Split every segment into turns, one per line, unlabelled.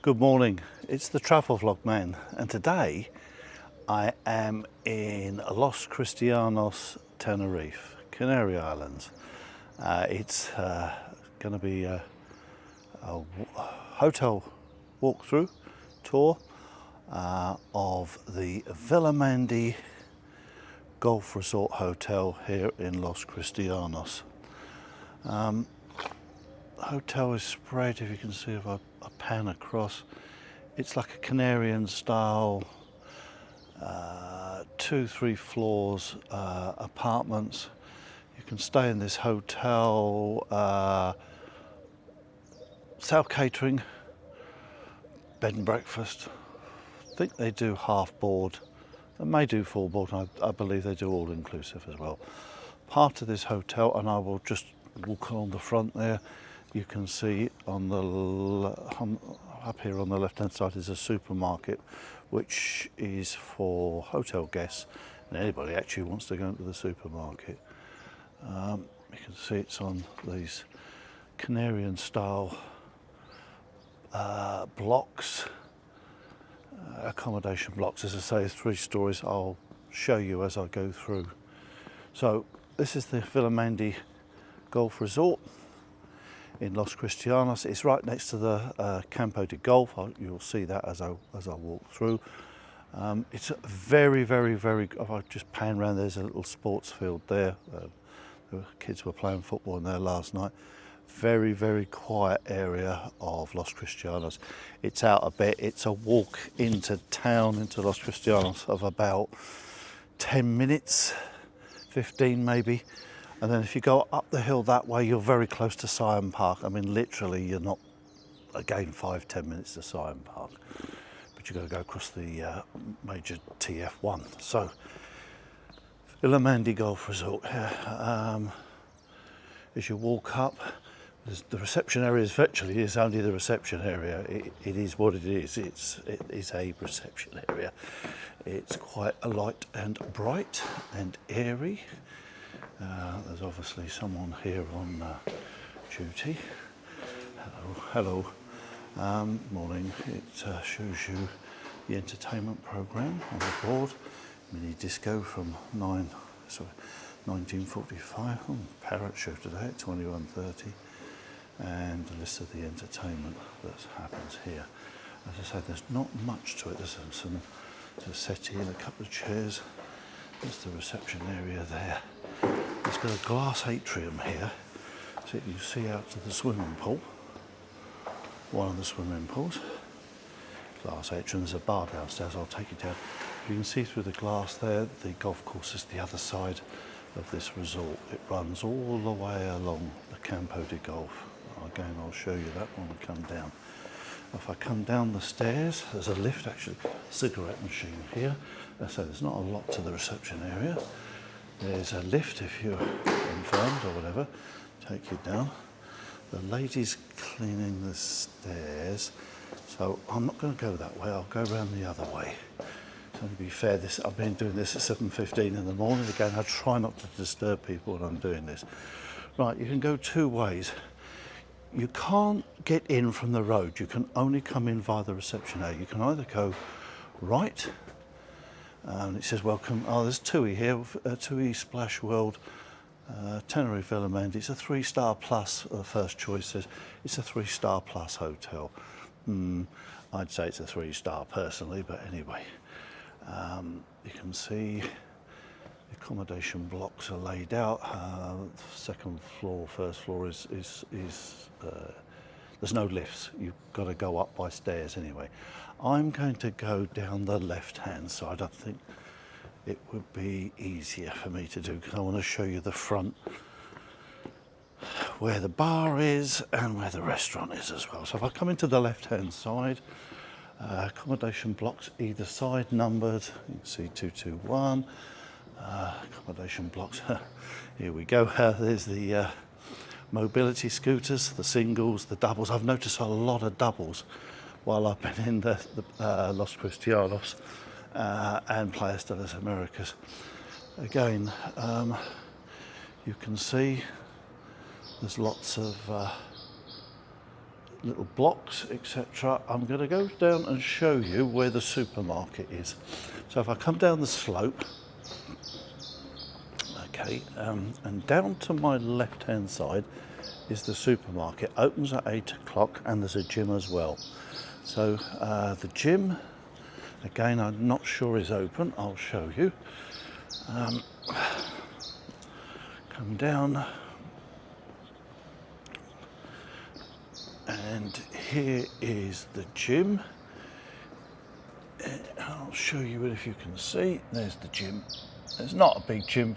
Good morning, it's the Travel Vlog Man, and today I am in Los Cristianos, Tenerife, Canary Islands. It's going to be a hotel walkthrough tour of the Mandi Golf Resort Hotel here in Los Cristianos. Hotel is spread, if you can see if I pan across, it's like a Canarian style 2-3 floors apartments. You can stay in this hotel, self catering, bed and breakfast. I think they do half board, they may do full board. I believe they do all inclusive as well. Part of this hotel, and I will just walk along the front there. You can see on the up here on the left hand side is a supermarket, which is for hotel guests and anybody actually wants to go into the supermarket. You can see it's on these Canarian style blocks, accommodation blocks. As I say, 3 stories. I'll show you as I go through. So this is the Mandi Golf Resort in Los Cristianos. It's right next to the Campo de Golf. You'll see that as I walk through. It's very, if I just pan around, there's a little sports field there. The kids were playing football in there last night. Very quiet area of Los Cristianos. It's out a bit. It's a walk into town, into Los Cristianos, of about 10 minutes, 15 maybe. And then if you go up the hill that way, you're very close to Scion Park. I mean, literally, you're not, again, 5-10 minutes to Scion Park. But you've got to go across the major TF1. So, Mandi Golf Resort here. As you walk up, the reception area is only the reception area. It is what it is. It is a reception area. It's quite light and bright and airy. There's obviously someone here on duty. Hello. Morning. It shows you the entertainment programme on the board. Mini disco from 1945. Parrot show today at 21:30, and a list of the entertainment that happens here. As I said, there's not much to it. There's a settee and a couple of chairs. There's the reception area there. It's got a glass atrium here, so you see out to the swimming pool, one of the swimming pools. Glass atrium, there's a bar downstairs, I'll take you down. You can see through the glass there, the golf course is the other side of this resort. It runs all the way along the Campo de Golf. Again, I'll show you that when we come down. If I come down the stairs, there's a lift, actually, cigarette machine here. So there's not a lot to the reception area. There's a lift if you're infirmed or whatever, take you down. The lady's cleaning the stairs, so I'm not going to go that way, I'll go around the other way. So to be fair, I've been doing this at 7:15 in the morning. Again, I try not to disturb people when I'm doing this. Right, you can go 2 ways. You can't get in from the road, you can only come in via the reception area. You can either go right, and it says welcome. There's TUI here, TUI Splash World, Tenerife Mandi. It's a 3-star plus. First choice says it's a 3-star plus hotel. I'd say it's a 3-star personally, but anyway. You can see the accommodation blocks are laid out. Second floor, first floor is there's no lifts. You've got to go up by stairs anyway. I'm going to go down the left-hand side. I think it would be easier for me to do because I want to show you the front, where the bar is and where the restaurant is as well. So if I come into the left-hand side, accommodation blocks either side numbered. You can see 221. Accommodation blocks. Here we go. There's the mobility scooters, the singles, the doubles. I've noticed a lot of doubles while I've been in the Los Cristianos and Playas de las Americas. Again, you can see there's lots of little blocks, etc. I'm going to go down and show you where the supermarket is. So if I come down the slope, okay, and down to my left hand side is the supermarket. Opens at 8 o'clock and there's a gym as well. So the gym, again, I'm not sure is open. I'll show you. Come down, and here is the gym. I'll show you it if you can see. There's the gym. It's not a big gym,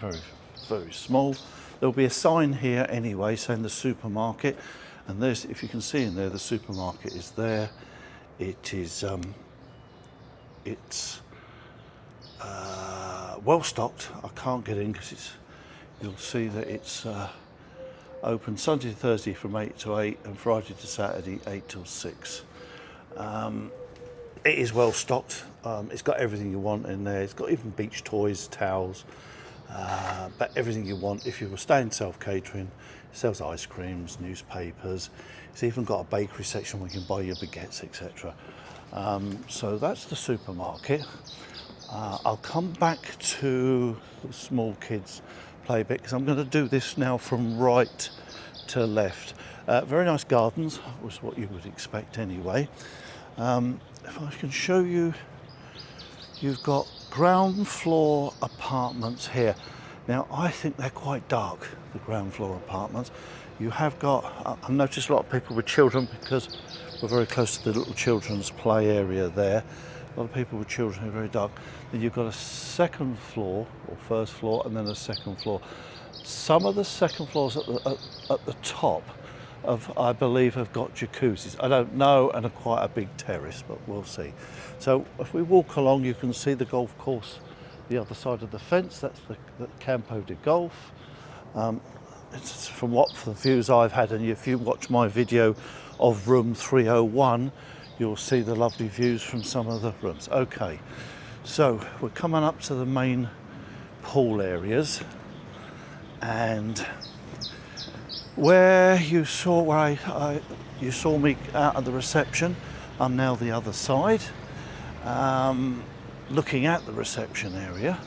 very small. There'll be a sign here anyway saying the supermarket, and there's, if you can see in there, the supermarket is there. It is it's well stocked. I can't get in because you'll see that it's open Sunday to Thursday from 8 to 8 and Friday to Saturday 8 till 6. It is well stocked. It's got everything you want in there. It's got even beach toys, towels, but everything you want. If you were staying self-catering, it sells ice creams, newspapers. It's even got a bakery section where you can buy your baguettes, etc. So that's the supermarket. I'll come back to the small kids play bit because I'm going to do this now from right to left. Very nice gardens, was what you would expect anyway. If I can show you, you've got ground floor apartments here. Now I think they're quite dark, the ground floor apartments. You have got, I've noticed a lot of people with children because we're very close to the little children's play area there. A lot of people with children are very dark. Then you've got a second floor or first floor and then a second floor. Some of the second floors at the top of, I believe, have got jacuzzis. I don't know, and quite a big terrace, but we'll see. So if we walk along, you can see the golf course the other side of the fence. That's the Campo de Golf. It's from the views I've had, and if you watch my video of room 301, you'll see the lovely views from some of the rooms. Okay, so we're coming up to the main pool areas, and where you saw you saw me out at the reception, I'm now the other side, looking at the reception area,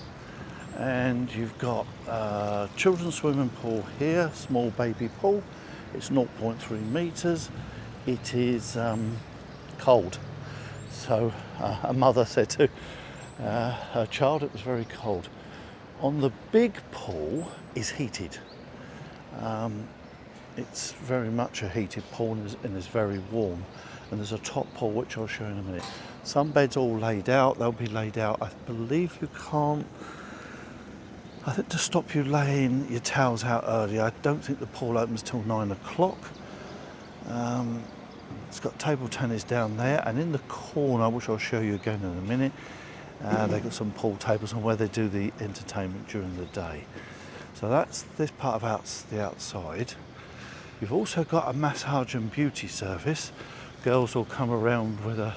and you've got children's swimming pool here, small baby pool. It's 0.3 meters. It is cold. So a mother said to her child it was very cold. On the big pool is heated. It's very much a heated pool and is very warm. And there's a top pool which I'll show you in a minute. Some beds all laid out. They'll be laid out. I believe you can't. I think to stop you laying your towels out early. I don't think the pool opens till 9 o'clock. It's got table tennis down there, and in the corner, which I'll show you again in a minute, they've got some pool tables and where they do the entertainment during the day. So that's this part of the outside. You've also got a massage and beauty service. Girls will come around with a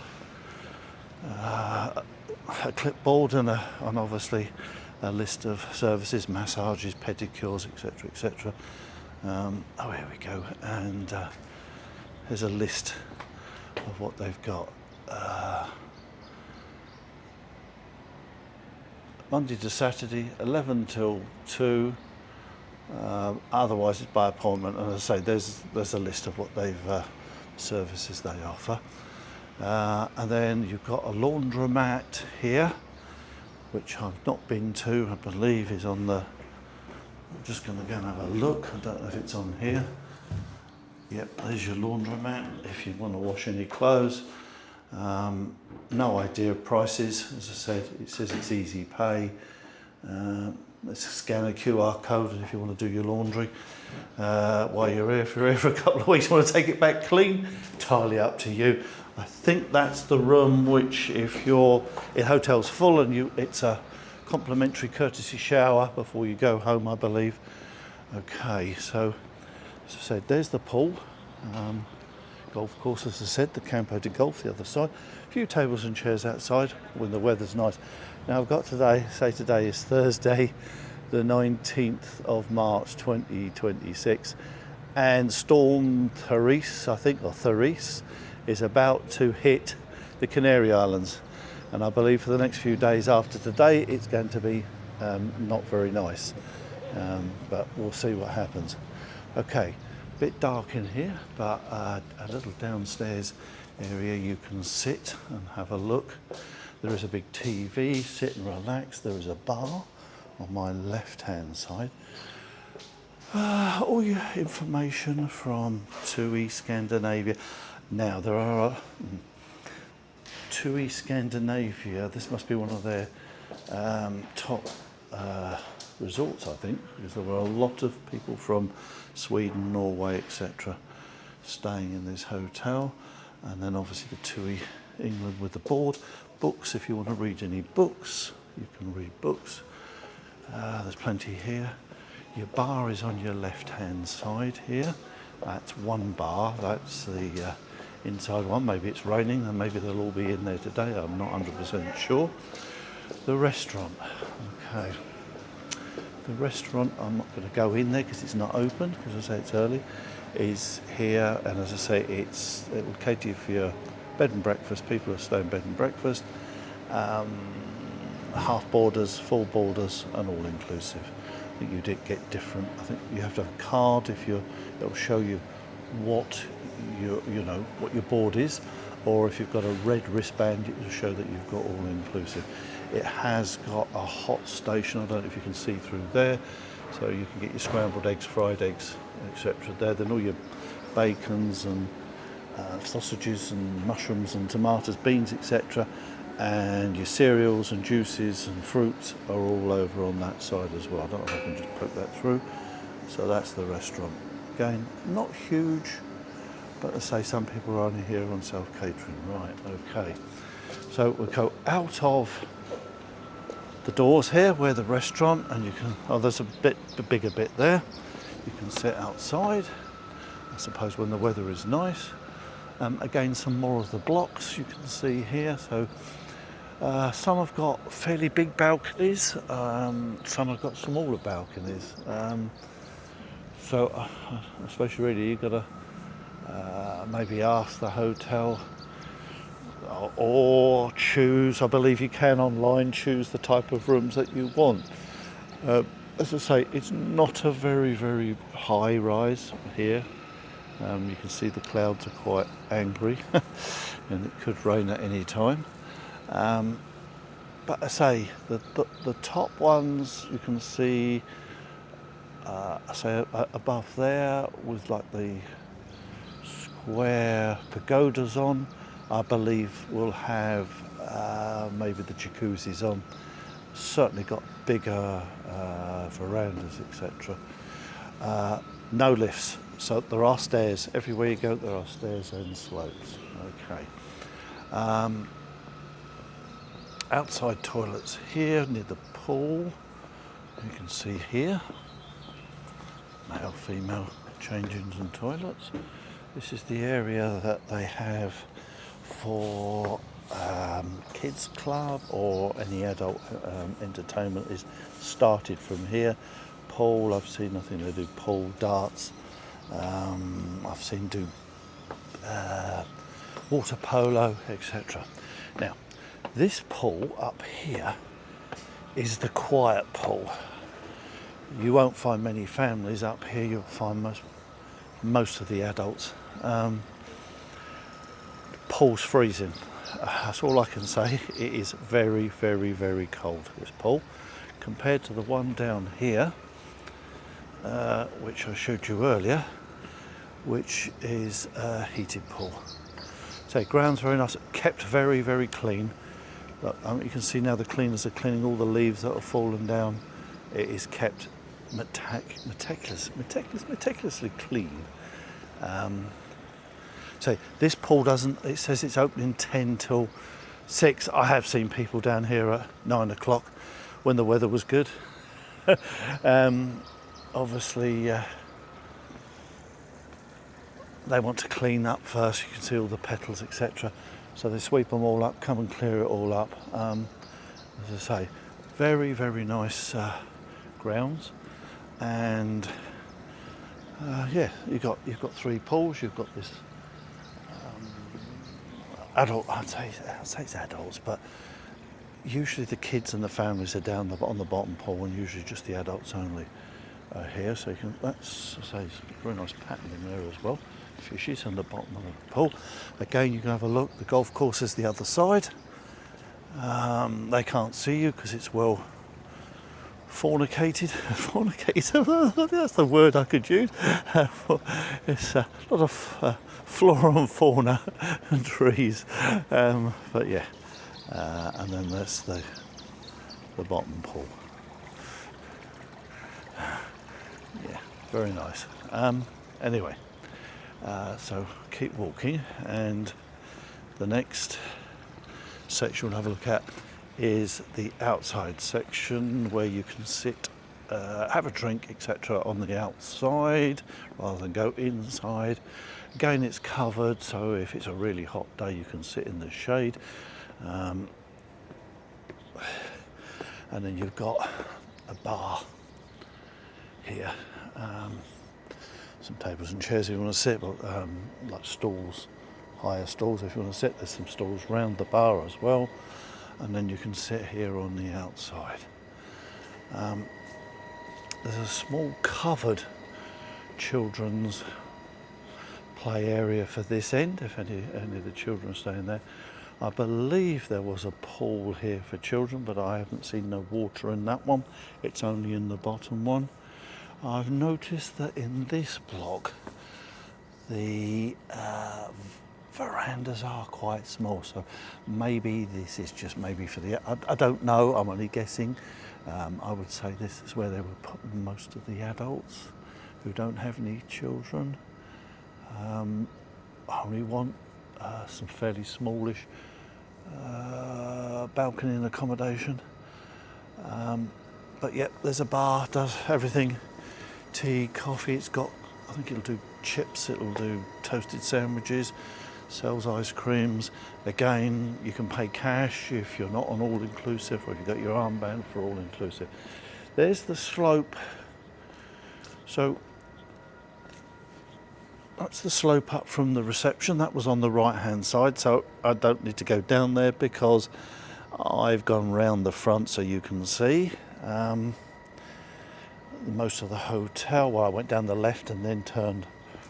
clipboard and obviously a list of services, massages, pedicures, etc., etc. Oh, here we go, and there's a list of what they've got. Monday to Saturday, 11 till 2. Otherwise, it's by appointment. And as I say, there's a list of what services they offer. And then you've got a laundromat here, which I've not been to. I believe is on the. I'm just going to go and have a look. I don't know if it's on here. Yep, there's your laundromat if you want to wash any clothes. No idea of prices. As I said, it says it's easy pay. Let's scan a QR code if you want to do your laundry while you're here. If you're here for a couple of weeks, you want to take it back clean, entirely up to you. I think that's the room which, if you're in hotels full and it's a complimentary courtesy shower before you go home, I believe. Okay, so as I said, there's the pool. Golf course, as I said, the Campo de Golf, the other side. A few tables and chairs outside when the weather's nice. Now I've got today is Thursday, the 19th of March 2026, And Storm Therese, I think, or Therese, is about to hit the Canary Islands. And I believe for the next few days after today, it's going to be not very nice. But we'll see what happens. Okay, a bit dark in here, but a little downstairs area you can sit and have a look. There is a big TV, sit and relax. There is a bar on my left-hand side. All your information from TUI Scandinavia. Now there are TUI Scandinavia. This must be one of their top resorts, I think, because there were a lot of people from Sweden, Norway, etc. staying in this hotel. And then obviously the TUI England with the board. Books, if you want to read any books, you can read books. There's plenty here. Your bar is on your left-hand side here. That's one bar. That's the inside one. Maybe it's raining and maybe they'll all be in there today. I'm not 100% sure. The restaurant. Okay. The restaurant, I'm not going to go in there because it's not open, because I say it's early, is here. And as I say, it will cater you for your bed and breakfast. People are staying bed and breakfast. Half boarders, full boarders, and all inclusive. I think you did get different. I think you have to have a card it'll show you what what your board is, or if you've got a red wristband, it will show that you've got all inclusive. It has got a hot station. I don't know if you can see through there, so you can get your scrambled eggs, fried eggs, etc. there. Then all your bacons and sausages and mushrooms and tomatoes, beans, etc. And your cereals and juices and fruits are all over on that side as well. I don't know if I can just poke that through. So that's the restaurant. Again, not huge, but I say some people are only here on self-catering. Right, okay. So we'll go out of the doors here where the restaurant, and you can, there's a bigger bit there. You can sit outside, I suppose when the weather is nice. Again, some more of the blocks you can see here. So some have got fairly big balconies, some have got smaller balconies. So I suppose you've got to maybe ask the hotel or choose, I believe you can online, choose the type of rooms that you want. As I say, it's not a very, very high rise here. You can see the clouds are quite angry and it could rain at any time. But I say the top ones you can see, above there with like the square pagodas on, I believe will have maybe the jacuzzis on. Certainly got bigger verandas, etc. No lifts. So there are stairs. Everywhere you go, there are stairs and slopes. Okay. Outside toilets here near the pool. You can see here. Male, female changings and toilets. This is the area that they have for kids club or any adult entertainment is started from here. Pool, I've seen, I think they do pool, darts. I've seen do water polo, etc. Now, this pool up here is the quiet pool. You won't find many families up here. You'll find most of the adults. Pool's freezing. That's all I can say. It is very, very, very cold, this pool, compared to the one down here, which I showed you earlier, which is a heated pool. So ground's very nice, kept very, very clean. Look, you can see now the cleaners are cleaning all the leaves that have fallen down. It is kept meticulously clean. So this pool doesn't, it says it's opening 10 till 6. I have seen people down here at 9 o'clock when the weather was good. Obviously, they want to clean up first. You can see all the petals, etc. So they sweep them all up, come and clear it all up. As I say, very, very nice grounds, and Yeah, you've got 3 pools. You've got this adult. I'd say it's adults, but usually the kids and the families are down on the bottom pool, and usually just the adults only here. So you can, that's, I say, it's a very nice pattern in there as well. Fishes on the bottom of the pool. Again, you can have a look. The golf course is the other side. They can't see you because it's well fornicated. That's the word I could use. It's a lot of flora and fauna and trees. But yeah, and then that's the bottom pool. Yeah, very nice. Anyway, so keep walking, and the next section we'll have a look at is the outside section where you can sit, have a drink, etc. on the outside rather than go inside. Again, it's covered, so if it's a really hot day you can sit in the shade. And then you've got a bar here, some tables and chairs if you want to sit, but like stools, higher stools if you want to sit. There's some stools round the bar as well, and then you can sit here on the outside. There's a small covered children's play area for this end if any of the children are staying there. I believe there was a pool here for children, but I haven't seen no water in that one. It's only in the bottom one. I've noticed that in this block the verandas are quite small, so maybe this is just maybe for the, I don't know, I'm only guessing. I would say this is where they would put most of the adults who don't have any children. I only want some fairly smallish balcony and accommodation. But yeah, there's a bar, does everything. Tea, coffee, it's got, I think it'll do chips, it'll do toasted sandwiches, sells ice creams. Again, you can pay cash if you're not on all-inclusive, or if you've got your armband for all-inclusive. There's the slope. So that's the slope up from the reception. That was on the right-hand side, so I don't need to go down there because I've gone round the front so you can see. Most of the hotel, well, I went down the left and then turned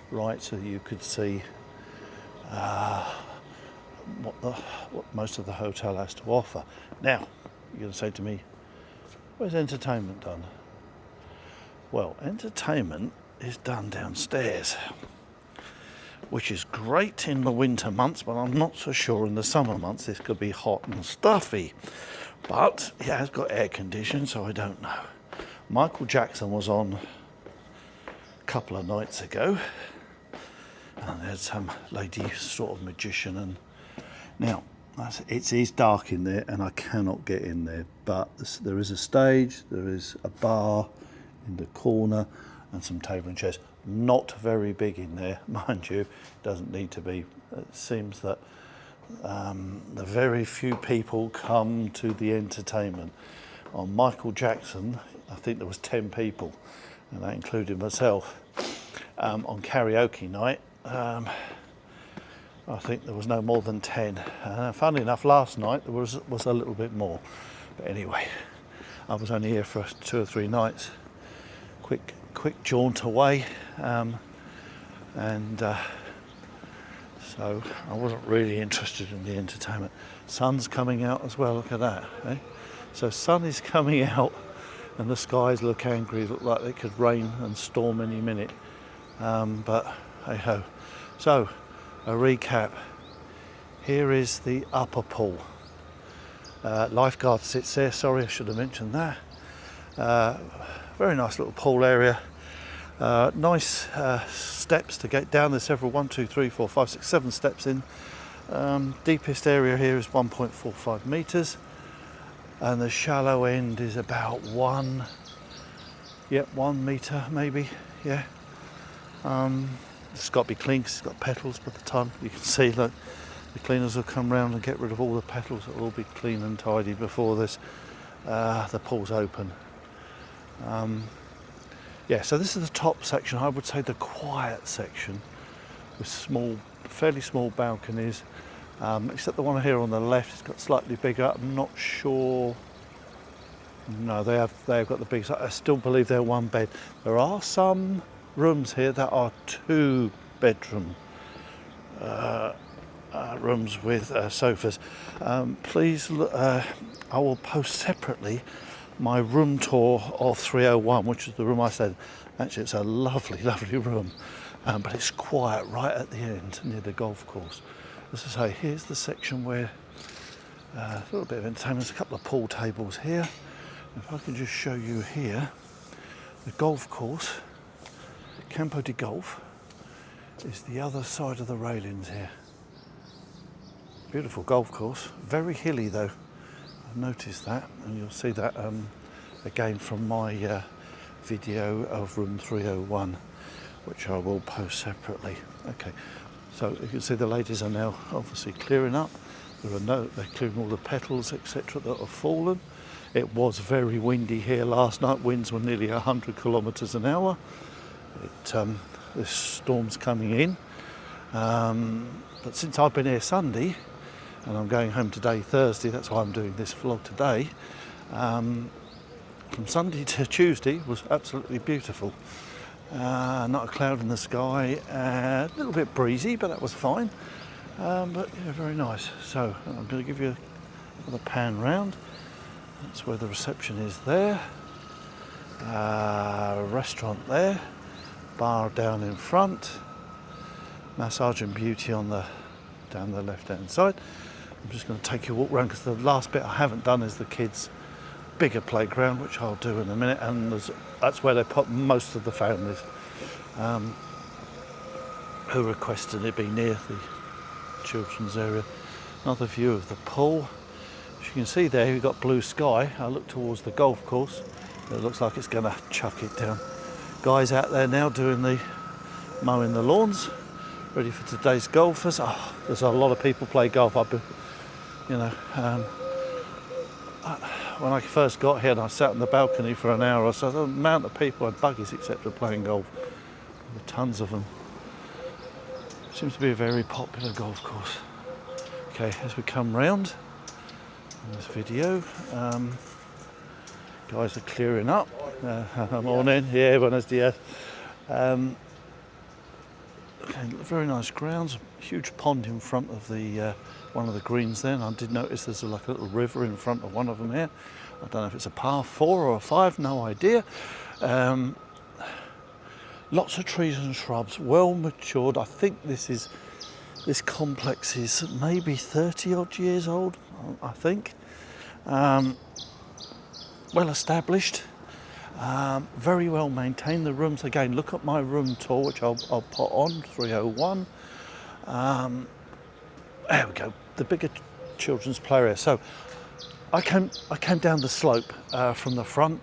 right so you could see what most of the hotel has to offer. Now, you're going to say to me, where's entertainment done? Well, entertainment is done downstairs, which is great in the winter months, but I'm not so sure in the summer months. This could be hot and stuffy, but it has got air conditioning, so I don't know. Michael Jackson was on a couple of nights ago, and there's some lady sort of magician, and now it is dark in there and I cannot get in there, but there is a stage, there is a bar in the corner and some table and chairs. Not very big in there, mind you, doesn't need to be. It seems that the very few people come to the entertainment. On Michael Jackson, I think there was 10 people, and that included myself. On karaoke night, I think there was no more than 10. Funnily enough, last night there was a little bit more. But anyway, I was only here for 2 or 3 nights. Quick jaunt away, so I wasn't really interested in the entertainment. Sun's coming out as well, look at that. Eh? So sun is coming out and the skies look angry, look like it could rain and storm any minute. But hey ho. So, a recap. Here is the upper pool. Lifeguard sits there, sorry I should have mentioned that. Very nice little pool area. Nice steps to get down. There's several, 1, 2, 3, 4, 5, 6, 7 steps in. Deepest area here is 1.45 metres. And the shallow end is about 1 metre maybe, yeah. It's got to be clean because it's got petals by the time you can see, look, the cleaners will come round and get rid of all the petals. It'll all be clean and tidy before the pool's open. Yeah, so this is the top section. I would say the quiet section with fairly small balconies. Except the one here on the left has got slightly bigger. I'm not sure. No, they've got the big. I still believe they're one bed. There are some rooms here that are 2-bedroom rooms with sofas. Please, I will post separately my room tour of 301, which is the room I said. Actually, it's a lovely, lovely room, but it's quiet right at the end near the golf course. As I say, here's the section where a little bit of entertainment. There's a couple of pool tables here. If I can just show you here, the golf course, Campo de Golf, is the other side of the railings here. Beautiful golf course, very hilly though. I've noticed that, and you'll see that again from my video of room 301, which I will post separately. Okay, so you can see the ladies are now obviously clearing up. They're clearing all the petals, etc., that have fallen. It was very windy here last night. Winds were nearly 100 kilometres an hour. This storm's coming in. But since I've been here Sunday, and I'm going home today, Thursday, that's why I'm doing this vlog today, from Sunday to Tuesday was absolutely beautiful. Not a cloud in the sky, a little bit breezy, but that was fine. But yeah, very nice. So I'm going to give you another pan round. That's where the reception is there. Restaurant there. Bar down in front. Massage and beauty down the left hand side. I'm just going to take you a walk around because the last bit I haven't done is the kids' bigger playground, which I'll do in a minute, and that's where they put most of the families who requested it be near the children's area. Another view of the pool. As you can see there, you've got blue sky. I look towards the golf course. It looks like it's going to chuck it down. Guys out there now doing the mowing the lawns, ready for today's golfers. Oh, there's a lot of people play golf. When I first got here and I sat on the balcony for an hour or so, the amount of people had buggies, etc., playing golf. There were tons of them. Seems to be a very popular golf course. Okay, as we come round in this video, guys are clearing up. Morning, yeah, buenos dias. Okay, very nice grounds. Huge pond in front of the one of the greens there. And I did notice there's like a little river in front of one of them here. I don't know if it's a par 4 or a 5, no idea. Lots of trees and shrubs, well matured. I think this complex is maybe 30 odd years old, I think. Well established, very well maintained. The rooms, again, look at my room tour, which I'll put on 301. There we go, the bigger children's play area. So I came down the slope from the front.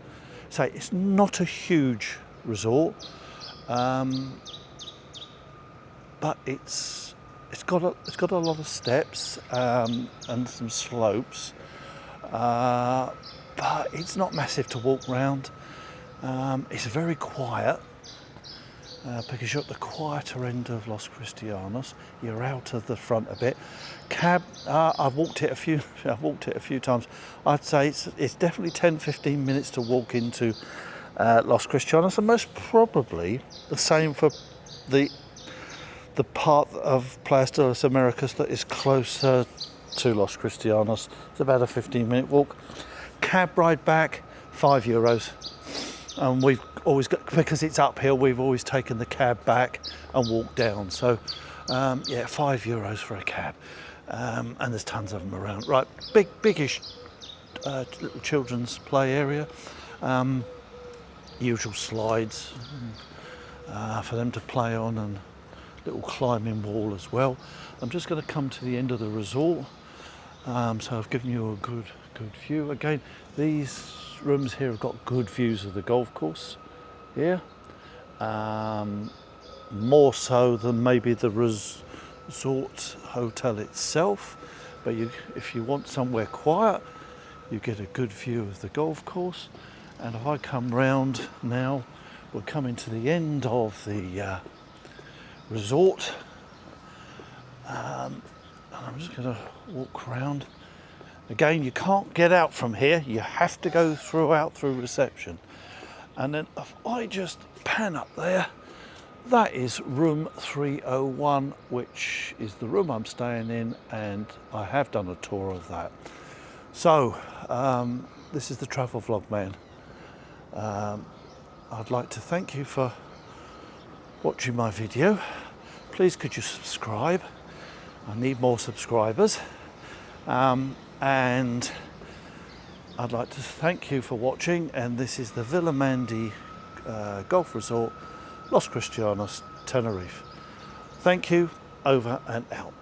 So it's not a huge resort, but it's got a lot of steps and some slopes, but it's not massive to walk round. It's very quiet because you're at the quieter end of Los Cristianos. You're out of the front a bit. Cab, I've walked it a few times. I'd say it's definitely 10-15 minutes to walk into Los Cristianos, and most probably the same for the part of Playas de las Americas that is closer to Los Cristianos. It's about a 15-minute walk. Cab ride back, €5. And we've always got, because it's uphill, we've always taken the cab back and walked down. So yeah, €5 for a cab. And there's tons of them around. Right, biggish little children's play area. Usual slides for them to play on, and little climbing wall as well. I'm just going to come to the end of the resort. So I've given you a good view. Again, these rooms here have got good views of the golf course here, more so than maybe the resort hotel itself. But if you want somewhere quiet, you get a good view of the golf course. And if I come round now we're coming to the end of the resort. And I'm just going to walk around. Again, you can't get out from here. You have to go through reception. And then if I just pan up there, that is room 301, which is the room I'm staying in, and I have done a tour of that. So, this is the Travel Vlog Man. I'd like to thank you for watching my video. Please could you subscribe? I need more subscribers. And I'd like to thank you for watching, and this is the Villa Mandi Golf Resort, Los Cristianos, Tenerife. Thank you, over and out.